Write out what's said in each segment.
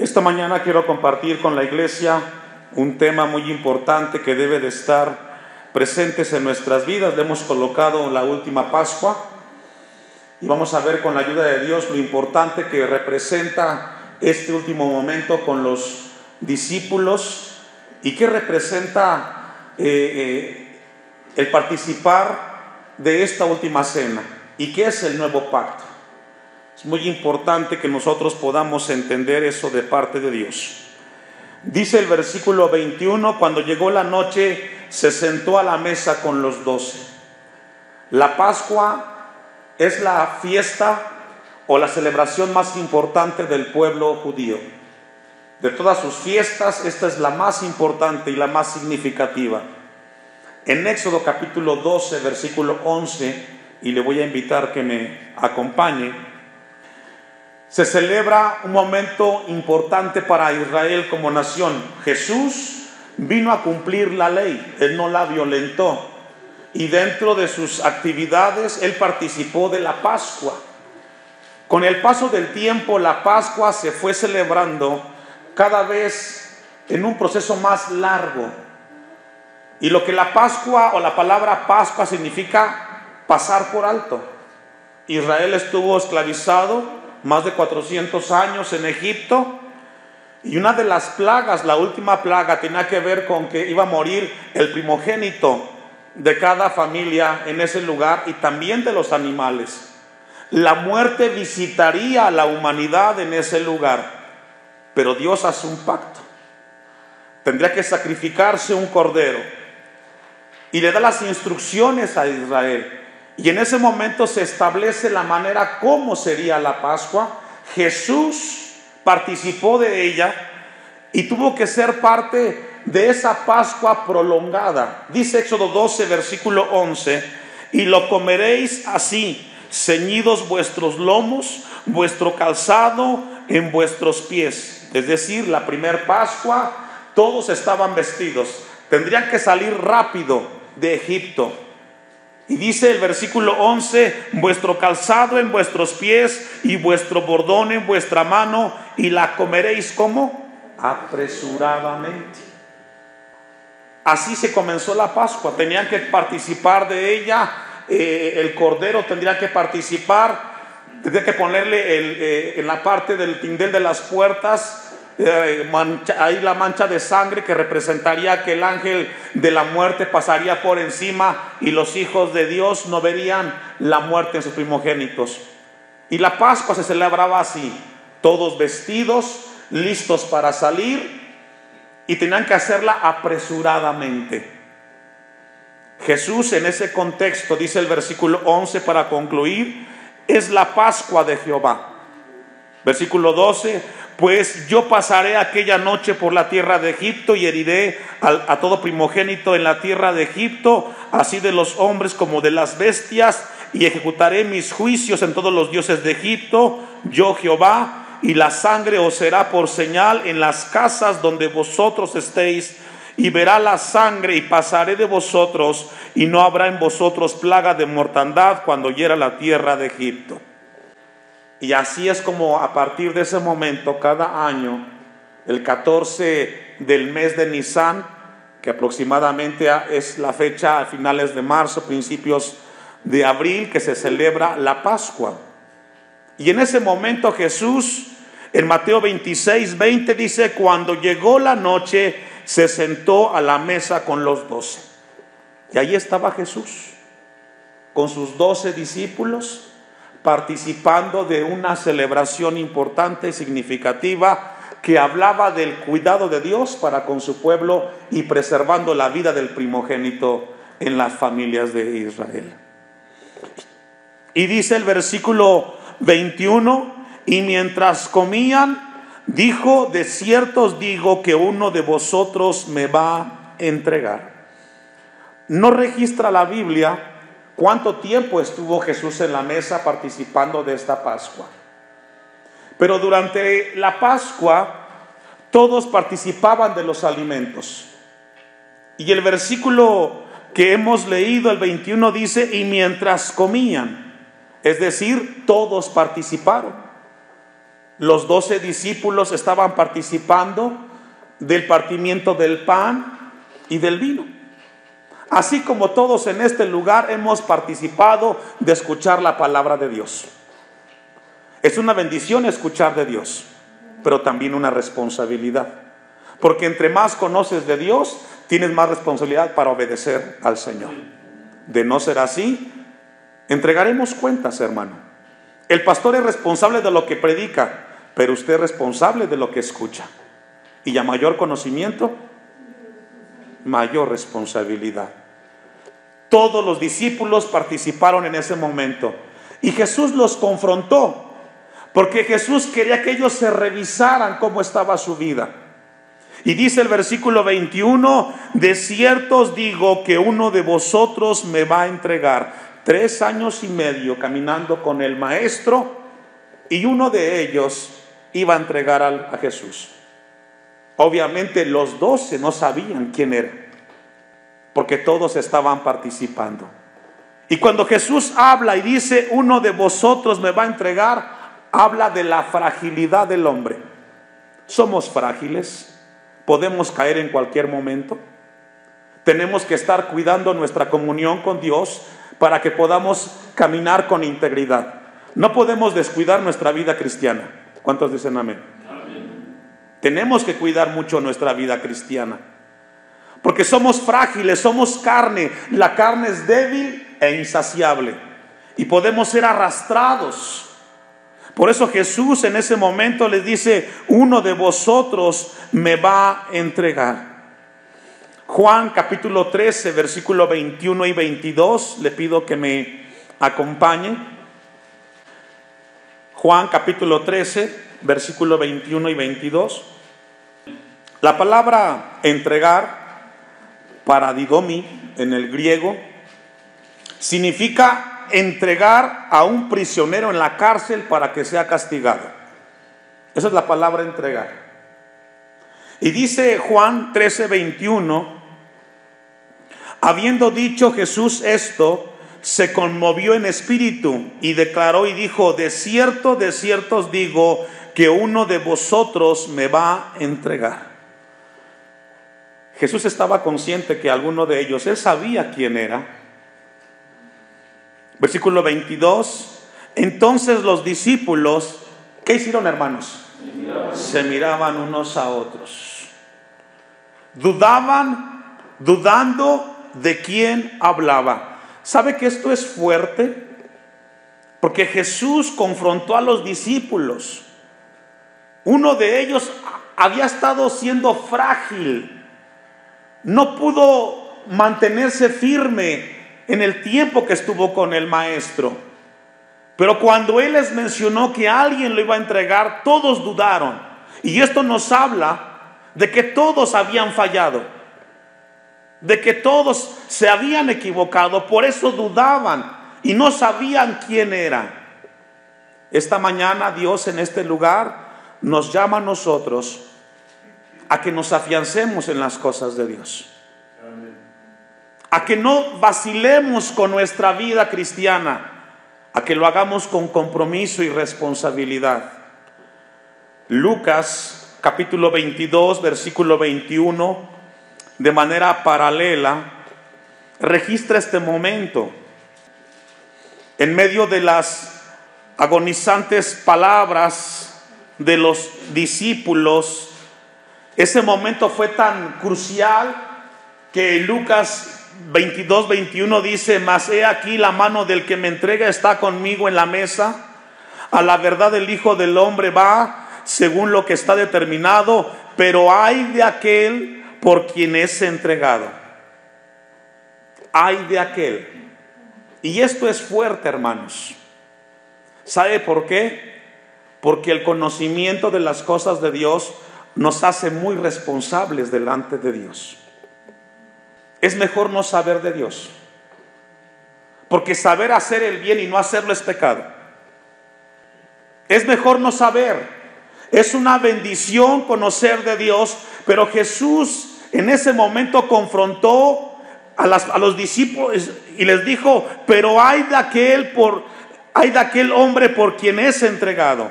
Esta mañana quiero compartir con la iglesia un tema muy importante que debe de estar presentes en nuestras vidas. Le hemos colocado la última Pascua y vamos a ver con la ayuda de Dios lo importante que representa este último momento con los discípulos y qué representa el participar de esta última cena y qué es el nuevo pacto. Es muy importante que nosotros podamos entender eso de parte de Dios. Dice el versículo 21, cuando llegó la noche, se sentó a la mesa con los 12. La Pascua es la fiesta o la celebración más importante del pueblo judío. De todas sus fiestas, esta es la más importante y la más significativa. En Éxodo capítulo 12, versículo 11, y le voy a invitar que me acompañe, se celebra un momento importante para Israel como nación. Jesús vino a cumplir la ley, Él no la violentó. Y dentro de sus actividades, Él participó de la Pascua. Con el paso del tiempo, la Pascua se fue celebrando cada vez en un proceso más largo. Y lo que la Pascua o la palabra Pascua significa pasar por alto. Israel estuvo esclavizado más de 400 años en Egipto, y una de las plagas, la última plaga, tenía que ver con que iba a morir el primogénito de cada familia en ese lugar y también de los animales. La muerte visitaría a la humanidad en ese lugar, pero Dios hace un pacto. Tendría que sacrificarse un cordero y le da las instrucciones a Israel. Y en ese momento se establece la manera cómo sería la Pascua. Jesús participó de ella y tuvo que ser parte de esa Pascua prolongada. Dice Éxodo 12, versículo 11, y lo comeréis así, ceñidos vuestros lomos, vuestro calzado en vuestros pies. Es decir, la primer Pascua, todos estaban vestidos. Tendrían que salir rápido de Egipto. Y dice el versículo 11, vuestro calzado en vuestros pies y vuestro bordón en vuestra mano, y la comeréis ¿cómo? Apresuradamente. Así se comenzó la Pascua. Tenían que participar de ella. El cordero tendría que participar. Tendría que ponerle en la parte del tindel de las puertas ahí la mancha de sangre que representaría que el ángel de la muerte pasaría por encima y los hijos de Dios no verían la muerte en sus primogénitos. Y la Pascua se celebraba así, todos vestidos, listos para salir, y tenían que hacerla apresuradamente. Jesús en ese contexto, dice el versículo 11 para concluir, es la Pascua de Jehová. Versículo 12, pues yo pasaré aquella noche por la tierra de Egipto y heriré a todo primogénito en la tierra de Egipto, así de los hombres como de las bestias, y ejecutaré mis juicios en todos los dioses de Egipto, yo Jehová, y la sangre os será por señal en las casas donde vosotros estéis, y verá la sangre y pasaré de vosotros, y no habrá en vosotros plaga de mortandad cuando hiera la tierra de Egipto. Y así es como a partir de ese momento, cada año, el 14 del mes de Nisan, que aproximadamente es la fecha a finales de marzo, principios de abril, que se celebra la Pascua. Y en ese momento Jesús, en Mateo 26, 20 dice, cuando llegó la noche, se sentó a la mesa con los 12. Y ahí estaba Jesús, con sus 12 discípulos, participando de una celebración importante y significativa que hablaba del cuidado de Dios para con su pueblo y preservando la vida del primogénito en las familias de Israel. Y dice el versículo 21, y mientras comían, dijo, de cierto os digo que uno de vosotros me va a entregar. No registra la Biblia ¿cuánto tiempo estuvo Jesús en la mesa participando de esta Pascua? Pero durante la Pascua todos participaban de los alimentos. Y el versículo que hemos leído, el 21, dice, y mientras comían, es decir, todos participaron. los 12 discípulos estaban participando del partimiento del pan y del vino. Así como todos en este lugar hemos participado de escuchar la palabra de Dios. Es una bendición escuchar de Dios, pero también una responsabilidad. Porque entre más conoces de Dios, tienes más responsabilidad para obedecer al Señor. De no ser así, entregaremos cuentas, hermano. El pastor es responsable de lo que predica, pero usted es responsable de lo que escucha. Y a mayor conocimiento, mayor responsabilidad. Todos los discípulos participaron en ese momento. Y Jesús los confrontó, porque Jesús quería que ellos se revisaran cómo estaba su vida. Y dice el versículo 21, de cierto os digo que uno de vosotros me va a entregar. 3 años y medio caminando con el maestro, y uno de ellos iba a entregar a Jesús. Obviamente los 12 no sabían quién era, porque todos estaban participando. Y cuando Jesús habla y dice uno de vosotros me va a entregar, habla de la fragilidad del hombre. Somos frágiles, podemos caer en cualquier momento. Tenemos que estar cuidando nuestra comunión con Dios para que podamos caminar con integridad. No podemos descuidar nuestra vida cristiana. ¿Cuántos dicen amén? Amén. Tenemos que cuidar mucho nuestra vida cristiana, porque somos frágiles, somos carne. La carne es débil e insaciable y podemos ser arrastrados. Por eso Jesús en ese momento les dice, uno de vosotros me va a entregar. Juan capítulo 13, versículo 21 y 22, le pido que me acompañen. Juan capítulo 13, versículo 21 y 22. La palabra entregar, paradidomi en el griego, significa entregar a un prisionero en la cárcel para que sea castigado. Esa es la palabra entregar. Y dice Juan 13, 21, habiendo dicho Jesús esto, se conmovió en espíritu y declaró y dijo, de cierto os digo que uno de vosotros me va a entregar. Jesús estaba consciente que alguno de ellos, él sabía quién era. Versículo 22, entonces los discípulos, ¿qué hicieron, hermanos? Se miraban unos a otros. Dudando de quién hablaba. ¿Sabe que esto es fuerte? Porque Jesús confrontó a los discípulos. Uno de ellos había estado siendo frágil. No pudo mantenerse firme en el tiempo que estuvo con el maestro. Pero cuando él les mencionó que alguien lo iba a entregar, todos dudaron. Y esto nos habla de que todos habían fallado, de que todos se habían equivocado. Por eso dudaban y no sabían quién era. Esta mañana Dios en este lugar nos llama a nosotros a que nos afiancemos en las cosas de Dios, a que no vacilemos con nuestra vida cristiana, a que lo hagamos con compromiso y responsabilidad. Lucas capítulo 22 versículo 21, de manera paralela, registra este momento. En medio de las agonizantes palabras de los discípulos, ese momento fue tan crucial que Lucas 22, 21 dice, mas he aquí la mano del que me entrega está conmigo en la mesa. A la verdad el Hijo del Hombre va según lo que está determinado, pero ay de aquel por quien es entregado. Ay de aquel. Y esto es fuerte, hermanos. ¿Sabe por qué? Porque el conocimiento de las cosas de Dios nos hace muy responsables delante de Dios. Es mejor no saber de Dios, porque saber hacer el bien y no hacerlo es pecado. Es mejor no saber. Es una bendición conocer de Dios, pero Jesús en ese momento confrontó a los discípulos y les dijo, pero hay de aquel hombre por quien es entregado.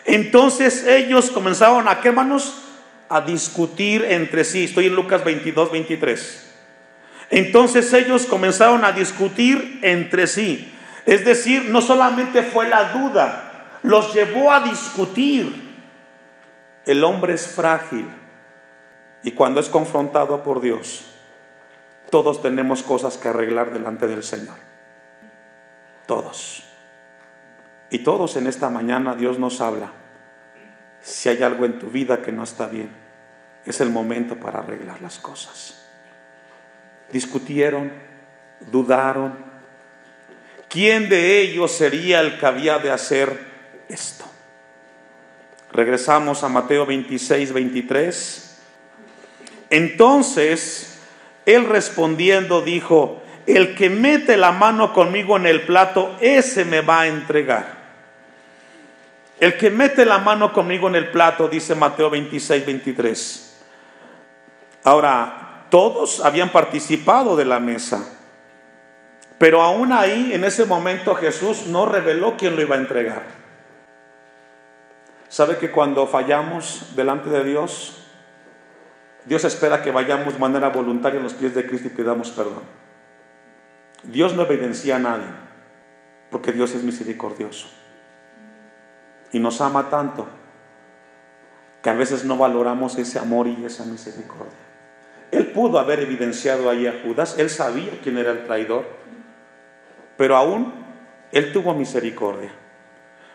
Entonces ellos comenzaron a, ¿qué, hermanos? A discutir entre sí. Estoy en Lucas 22, 23. Entonces ellos comenzaron a discutir entre sí. Es decir, no solamente fue la duda, los llevó a discutir. El hombre es frágil y cuando es confrontado por Dios, todos tenemos cosas que arreglar delante del Señor. Todos. Y todos en esta mañana Dios nos habla. Si hay algo en tu vida que no está bien, es el momento para arreglar las cosas. Discutieron, dudaron. ¿Quién de ellos sería el que había de hacer esto? Regresamos a Mateo 26, 23. Entonces, él respondiendo dijo: el que mete la mano conmigo en el plato, ese me va a entregar. El que mete la mano conmigo en el plato, dice Mateo 26, 23. Ahora, todos habían participado de la mesa, pero aún ahí, en ese momento, Jesús no reveló quién lo iba a entregar. ¿Sabe que cuando fallamos delante de Dios, Dios espera que vayamos de manera voluntaria a los pies de Cristo y pidamos perdón? Dios no evidencia a nadie, porque Dios es misericordioso y nos ama tanto que a veces no valoramos ese amor y esa misericordia. Él pudo haber evidenciado ahí a Judas, él sabía quién era el traidor, pero aún él tuvo misericordia.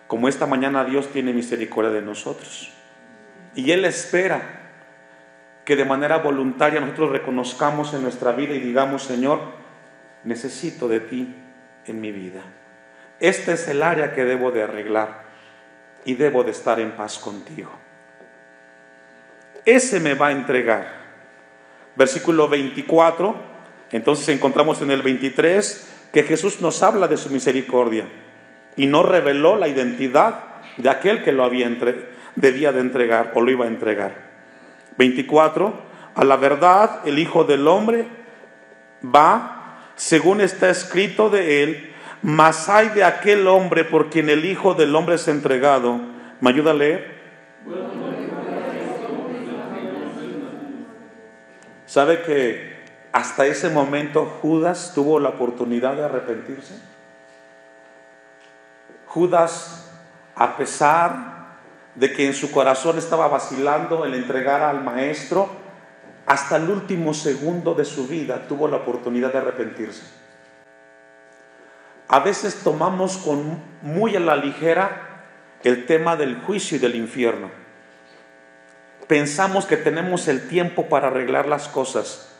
Como esta mañana Dios tiene misericordia de nosotros. Y Él espera que de manera voluntaria nosotros reconozcamos en nuestra vida y digamos: Señor, necesito de ti en mi vida. Este es el área que debo de arreglar y debo de estar en paz contigo. Ese me va a entregar. Versículo 24. Entonces encontramos en el 23 que Jesús nos habla de su misericordia y no reveló la identidad de aquel que lo debía de entregar o lo iba a entregar. 24. A la verdad, el Hijo del Hombre va, según está escrito de él, mas hay de aquel hombre por quien el Hijo del Hombre es entregado. ¿Me ayuda a leer? ¿Sabe que hasta ese momento Judas tuvo la oportunidad de arrepentirse? Judas, a pesar de que en su corazón estaba vacilando el entregar al maestro, hasta el último segundo de su vida tuvo la oportunidad de arrepentirse. A veces tomamos muy a la ligera el tema del juicio y del infierno. Pensamos que tenemos el tiempo para arreglar las cosas.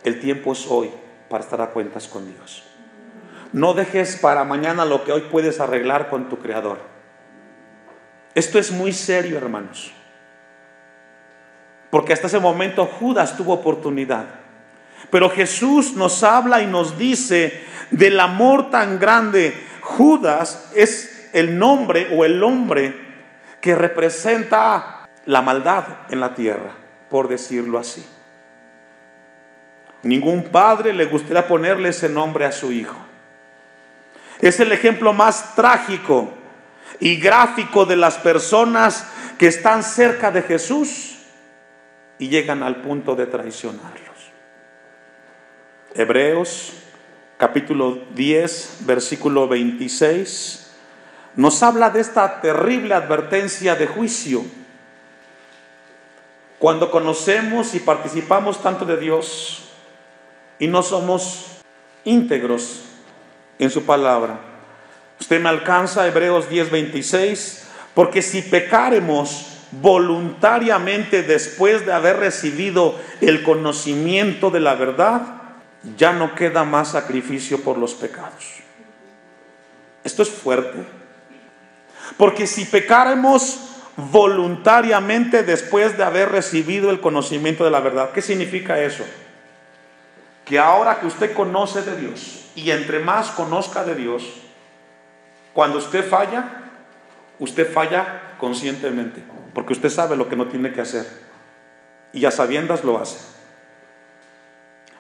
El tiempo es hoy para estar a cuentas con Dios. No dejes para mañana lo que hoy puedes arreglar con tu Creador. Esto es muy serio, hermanos, porque hasta ese momento Judas tuvo oportunidad, pero Jesús nos habla y nos dice del amor tan grande. Judas es el nombre o el hombre que representa la maldad en la tierra, por decirlo así. Ningún padre le gustaría ponerle ese nombre a su hijo. Es el ejemplo más trágico y gráfico de las personas que están cerca de Jesús y llegan al punto de traicionarlos. Hebreos capítulo 10, versículo 26 nos habla de esta terrible advertencia de juicio. Cuando conocemos y participamos tanto de Dios y no somos íntegros en su palabra. Usted me alcanza, Hebreos 10, 26. Porque si pecáremos voluntariamente después de haber recibido el conocimiento de la verdad, ya no queda más sacrificio por los pecados. Esto es fuerte. Porque si pecáremos voluntariamente después de haber recibido el conocimiento de la verdad, ¿qué significa eso? Que ahora que usted conoce de Dios, y entre más conozca de Dios, cuando usted falla conscientemente, porque usted sabe lo que no tiene que hacer y a sabiendas lo hace.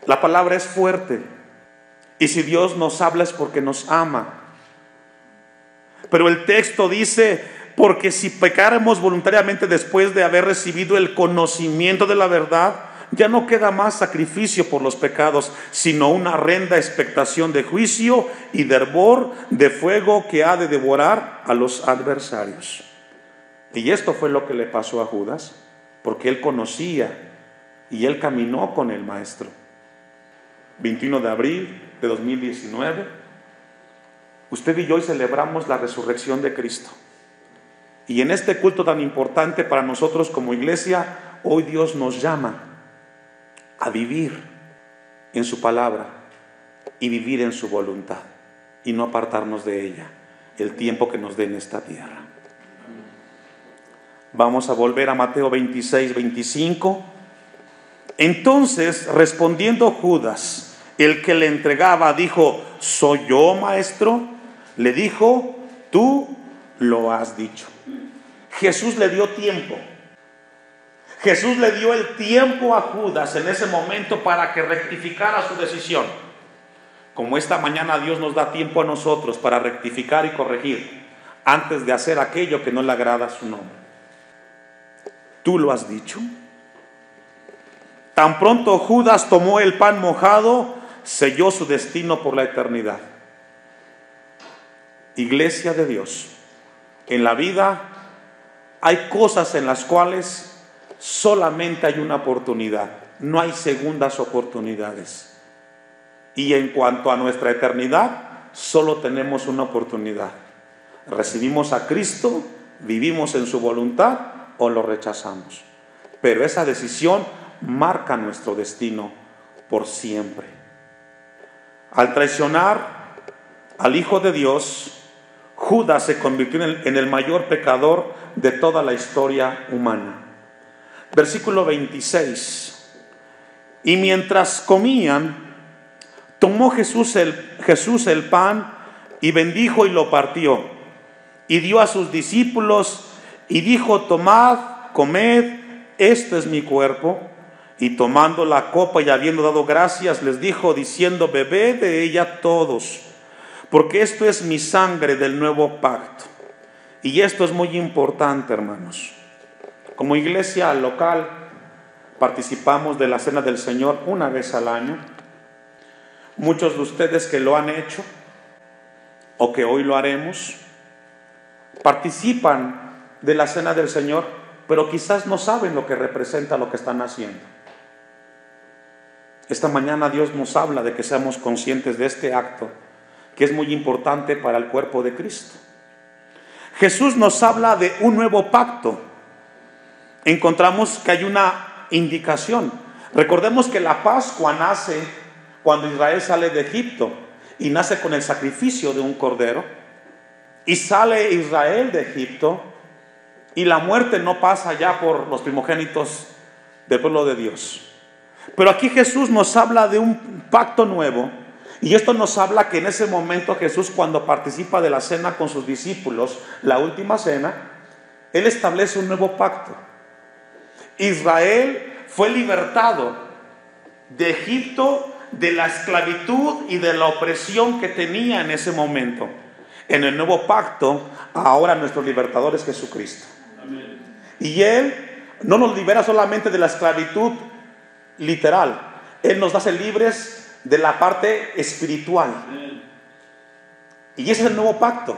La palabra es fuerte, y si Dios nos habla es porque nos ama. Pero el texto dice: Porque si pecáramos voluntariamente después de haber recibido el conocimiento de la verdad, ya no queda más sacrificio por los pecados, sino una horrenda expectación de juicio y de hervor de fuego que ha de devorar a los adversarios. Y esto fue lo que le pasó a Judas, porque él conocía y él caminó con el Maestro. 21 de abril de 2019, usted y yo hoy celebramos la resurrección de Cristo. Y en este culto tan importante para nosotros como iglesia, hoy Dios nos llama a vivir en su palabra y vivir en su voluntad y no apartarnos de ella el tiempo que nos dé en esta tierra. Vamos a volver a Mateo 26, 25. Entonces, respondiendo Judas, el que le entregaba, dijo: ¿soy yo, maestro? Le dijo: tú lo has dicho. Jesús le dio tiempo. Jesús le dio el tiempo a Judas en ese momento para que rectificara su decisión. Como esta mañana Dios nos da tiempo a nosotros para rectificar y corregir antes de hacer aquello que no le agrada a su nombre. ¿Tú lo has dicho? Tan pronto Judas tomó el pan mojado, selló su destino por la eternidad. Iglesia de Dios, en la vida hay cosas en las cuales solamente hay una oportunidad, no hay segundas oportunidades. Y en cuanto a nuestra eternidad, solo tenemos una oportunidad. Recibimos a Cristo, vivimos en su voluntad o lo rechazamos. Pero esa decisión marca nuestro destino por siempre. Al traicionar al Hijo de Dios, Judas se convirtió en el mayor pecador de toda la historia humana. Versículo 26. Y mientras comían, tomó Jesús el pan y bendijo y lo partió, y dio a sus discípulos y dijo: tomad, comed, esto es mi cuerpo. Y tomando la copa y habiendo dado gracias, les dijo diciendo: bebed de ella todos, porque esto es mi sangre del nuevo pacto. Y esto es muy importante, hermanos. Como iglesia local participamos de la Cena del Señor una vez al año. Muchos de ustedes que lo han hecho o que hoy lo haremos, participan de la Cena del Señor, pero quizás no saben lo que representa lo que están haciendo. Esta mañana Dios nos habla de que seamos conscientes de este acto, que es muy importante para el cuerpo de Cristo. Jesús nos habla de un nuevo pacto. Encontramos que hay una indicación. Recordemos que la Pascua nace cuando Israel sale de Egipto y nace con el sacrificio de un cordero. Y sale Israel de Egipto y la muerte no pasa ya por los primogénitos del pueblo de Dios. Pero aquí Jesús nos habla de un pacto nuevo. Y esto nos habla que en ese momento Jesús, cuando participa de la cena con sus discípulos, la última cena, Él establece un nuevo pacto. Israel fue libertado de Egipto, de la esclavitud y de la opresión que tenía en ese momento. En el nuevo pacto, ahora nuestro libertador es Jesucristo. Amén. Y Él no nos libera solamente de la esclavitud literal, Él nos hace libres de la parte espiritual. Y ese es el nuevo pacto.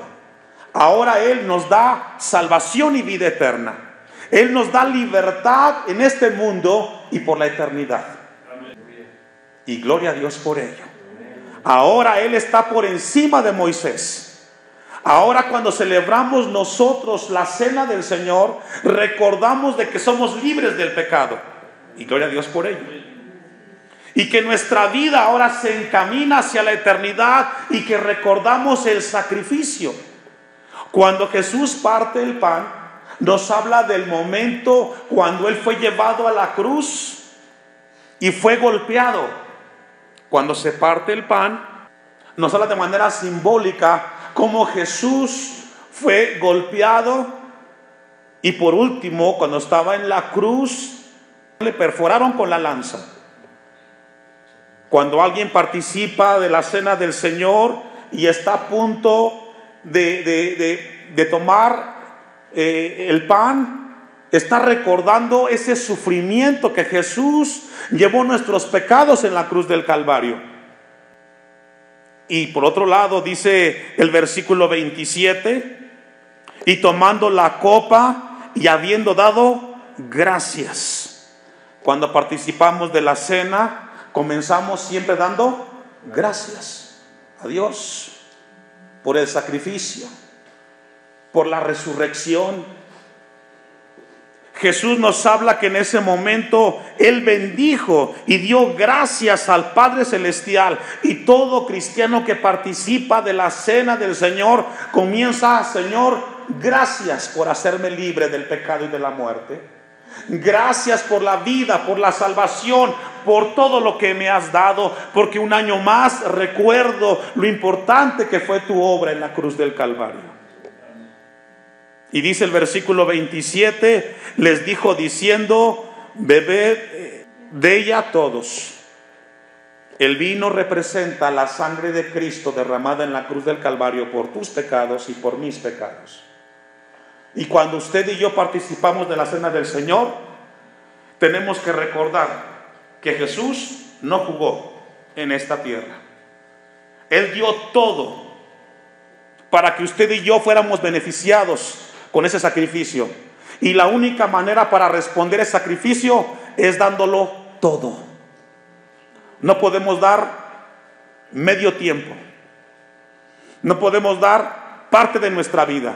Ahora Él nos da salvación y vida eterna. Él nos da libertad en este mundo y por la eternidad. Y gloria a Dios por ello. Ahora Él está por encima de Moisés. Ahora cuando celebramos nosotros la cena del Señor, recordamos de que somos libres del pecado. Y gloria a Dios por ello. Y que nuestra vida ahora se encamina hacia la eternidad y que recordamos el sacrificio. Cuando Jesús parte el pan, nos habla del momento cuando Él fue llevado a la cruz y fue golpeado. Cuando se parte el pan, nos habla de manera simbólica cómo Jesús fue golpeado. Y por último, cuando estaba en la cruz, le perforaron con la lanza. Cuando alguien participa de la cena del Señor y está a punto de tomar el pan, está recordando ese sufrimiento que Jesús llevó nuestros pecados en la cruz del Calvario. Y por otro lado dice el versículo 27, y tomando la copa y habiendo dado gracias. Cuando participamos de la cena, comenzamos siempre dando gracias a Dios por el sacrificio, por la resurrección. Jesús nos habla que en ese momento Él bendijo y dio gracias al Padre Celestial, y todo cristiano que participa de la cena del Señor comienza: Señor, gracias por hacerme libre del pecado y de la muerte. Gracias por la vida, por la salvación, por todo lo que me has dado, porque un año más recuerdo lo importante que fue tu obra en la cruz del Calvario. Y dice el versículo 27, les dijo diciendo: bebed de ella todos. El vino representa la sangre de Cristo derramada en la cruz del Calvario por tus pecados y por mis pecados. Y cuando usted y yo participamos de la cena del Señor, tenemos que recordar que Jesús no jugó en esta tierra. Él dio todo para que usted y yo fuéramos beneficiados con ese sacrificio. Y la única manera para responder ese sacrificio es dándolo todo. No podemos dar medio tiempo. No podemos dar parte de nuestra vida,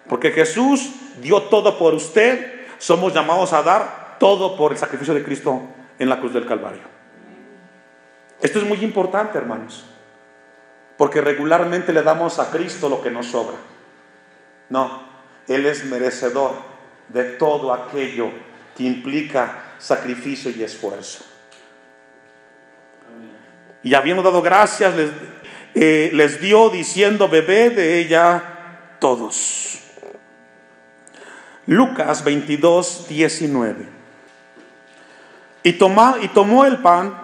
porque Jesús dio todo por usted. Somos llamados a dar todo por el sacrificio de Cristo en la cruz del Calvario. Esto es muy importante, hermanos, porque regularmente le damos a Cristo lo que nos sobra. No, Él es merecedor de todo aquello que implica sacrificio y esfuerzo. Y habiendo dado gracias, les dio diciendo: bebed de ella todos. Lucas 22, 19. Y tomó el pan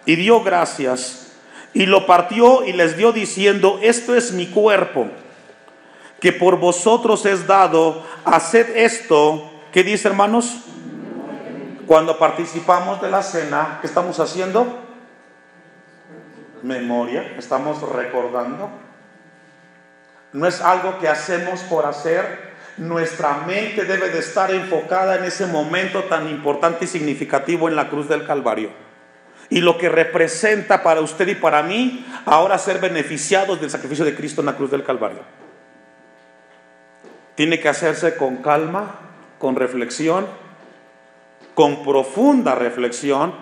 y dio gracias y lo partió y les dio diciendo: esto es mi cuerpo, que por vosotros es dado, haced esto. ¿Qué dice, hermanos? Cuando participamos de la cena, ¿qué estamos haciendo? Memoria, estamos recordando. No es algo que hacemos por hacer. Nuestra mente debe de estar enfocada en ese momento tan importante y significativo en la cruz del Calvario, y lo que representa para usted y para mí ahora ser beneficiados del sacrificio de Cristo en la cruz del Calvario. Tiene que hacerse con calma, con reflexión, con profunda reflexión,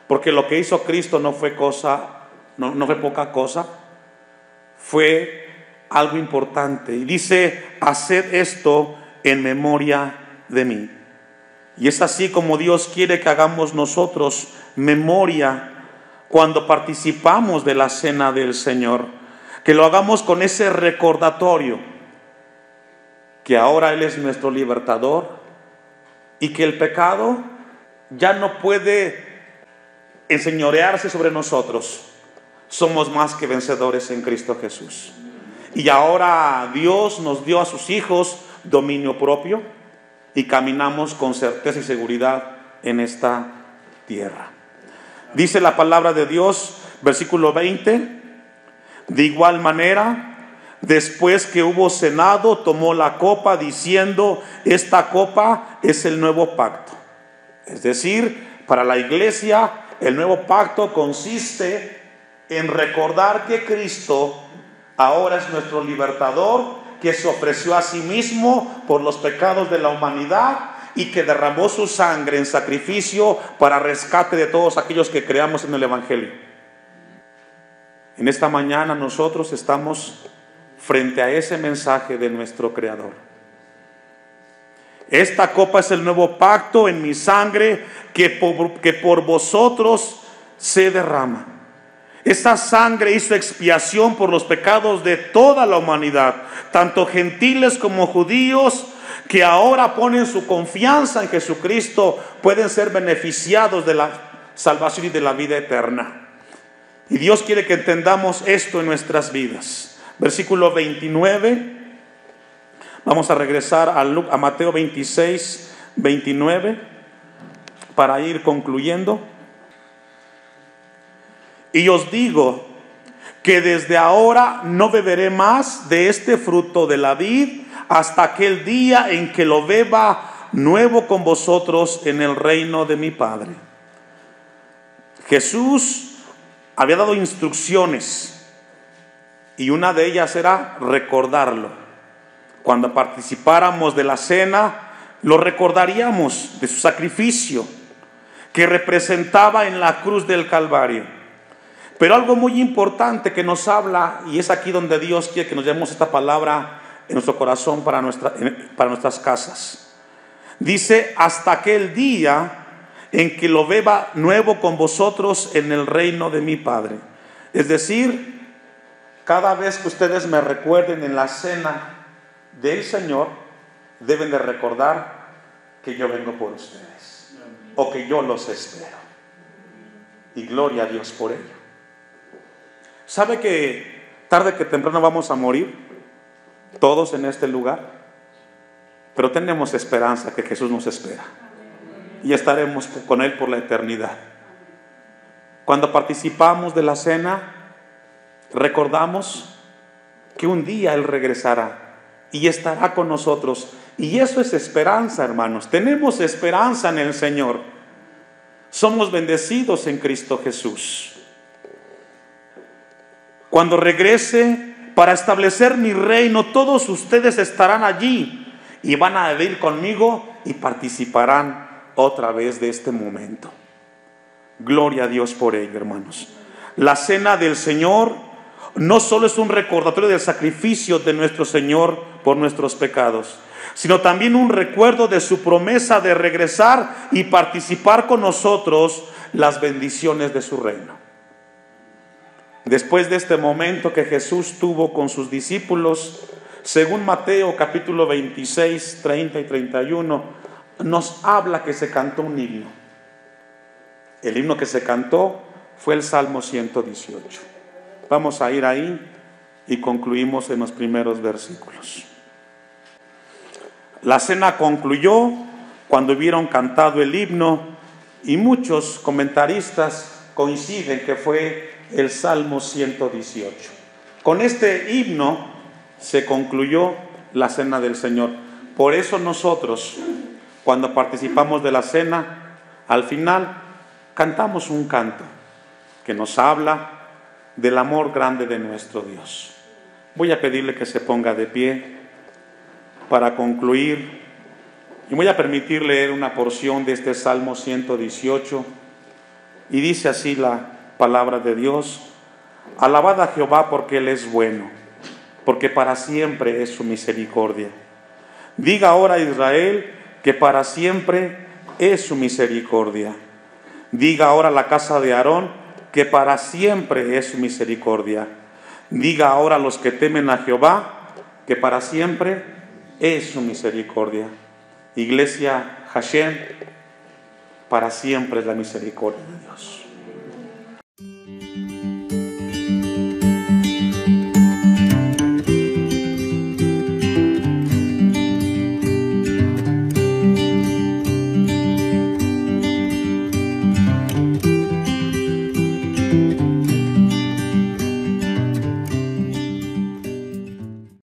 porque lo que hizo Cristo no fue poca cosa, fue algo importante. Y dice: haced esto en memoria de mí. Y es así como Dios quiere que hagamos nosotros memoria cuando participamos de la cena del Señor, que lo hagamos con ese recordatorio que ahora Él es nuestro libertador y que el pecado ya no puede enseñorearse sobre nosotros. Somos más que vencedores en Cristo Jesús. Y ahora Dios nos dio a sus hijos dominio propio y caminamos con certeza y seguridad en esta tierra. Dice la palabra de Dios, versículo 20: de igual manera, después que hubo cenado, tomó la copa diciendo: esta copa es el nuevo pacto. Es decir, para la iglesia el nuevo pacto consiste en recordar que Cristo ahora es nuestro libertador, que se ofreció a sí mismo por los pecados de la humanidad y que derramó su sangre en sacrificio para rescate de todos aquellos que creamos en el Evangelio. En esta mañana nosotros estamos frente a ese mensaje de nuestro Creador. Esta copa es el nuevo pacto en mi sangre que por vosotros se derrama. Esa sangre hizo expiación por los pecados de toda la humanidad, tanto gentiles como judíos, que ahora ponen su confianza en Jesucristo, pueden ser beneficiados de la salvación y de la vida eterna. Y Dios quiere que entendamos esto en nuestras vidas. Versículo 29. Vamos a regresar a Mateo 26, 29 para ir concluyendo. Y os digo que desde ahora no beberé más de este fruto de la vid hasta aquel día en que lo beba nuevo con vosotros en el reino de mi Padre. Jesús había dado instrucciones y una de ellas era recordarlo. Cuando participáramos de la cena, lo recordaríamos de su sacrificio que representaba en la cruz del Calvario. Pero algo muy importante que nos habla, y es aquí donde Dios quiere que nos llevemos esta palabra en nuestro corazón para nuestras casas. Dice, hasta aquel día en que lo beba nuevo con vosotros en el reino de mi Padre. Es decir, cada vez que ustedes me recuerden en la cena del Señor, deben de recordar que yo vengo por ustedes, o que yo los espero. Y gloria a Dios por ello. ¿Sabe que tarde que temprano vamos a morir? Todos en este lugar. Pero tenemos esperanza que Jesús nos espera. Y estaremos con Él por la eternidad. Cuando participamos de la cena, recordamos que un día Él regresará y estará con nosotros. Y eso es esperanza, hermanos. Tenemos esperanza en el Señor. Somos bendecidos en Cristo Jesús. Cuando regrese para establecer mi reino, todos ustedes estarán allí y van a vivir conmigo y participarán otra vez de este momento. Gloria a Dios por ello, hermanos. La cena del Señor no solo es un recordatorio del sacrificio de nuestro Señor por nuestros pecados, sino también un recuerdo de su promesa de regresar y participar con nosotros las bendiciones de su reino. Después de este momento que Jesús tuvo con sus discípulos, según Mateo capítulo 26, 30 y 31, nos habla que se cantó un himno. El himno que se cantó fue el Salmo 118. Vamos a ir ahí y concluimos en los primeros versículos. La cena concluyó cuando hubieron cantado el himno y muchos comentaristas coinciden que fue el Salmo 118. Con este himno se concluyó la cena del Señor. Por eso nosotros, cuando participamos de la cena, al final cantamos un canto que nos habla del amor grande de nuestro Dios. Voy a pedirle que se ponga de pie para concluir y voy a permitir leer una porción de este Salmo 118 y dice así la palabra de Dios: alabad a Jehová porque Él es bueno, porque para siempre es su misericordia. Diga ahora Israel que para siempre es su misericordia. Diga ahora la casa de Aarón que para siempre es su misericordia. Diga ahora a los que temen a Jehová que para siempre es su misericordia. Iglesia Hashem, para siempre es la misericordia de Dios.